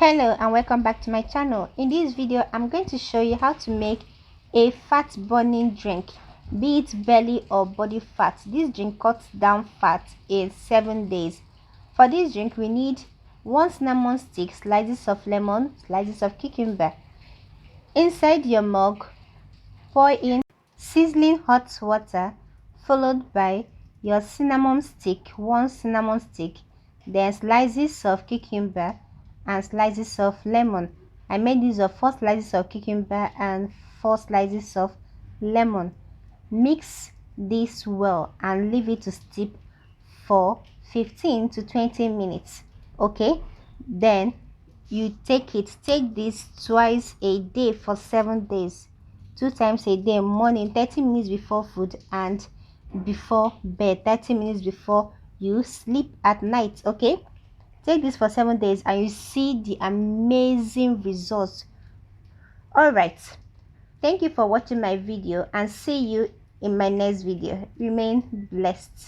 Hello and welcome back to my channel. In this video I'm going to show you how to make a fat burning drink, be it belly or body fat. This drink cuts down fat in 7 days. For this drink we need 1 cinnamon stick, slices of lemon, slices of cucumber. Inside your mug pour in sizzling hot water, followed by your cinnamon stick, 1 cinnamon stick, then slices of cucumber and slices of lemon. I made use of 4 slices of cucumber and 4 slices of lemon. Mix this well and leave it to steep for 15 to 20 minutes. Okay, then you take this twice a day for 7 days, 2 times a day, morning 30 minutes before food and before bed 30 minutes before you sleep at night. Okay, take this for 7 days and you see the amazing results. All right, thank you for watching my video and see you in my next video. Remain blessed.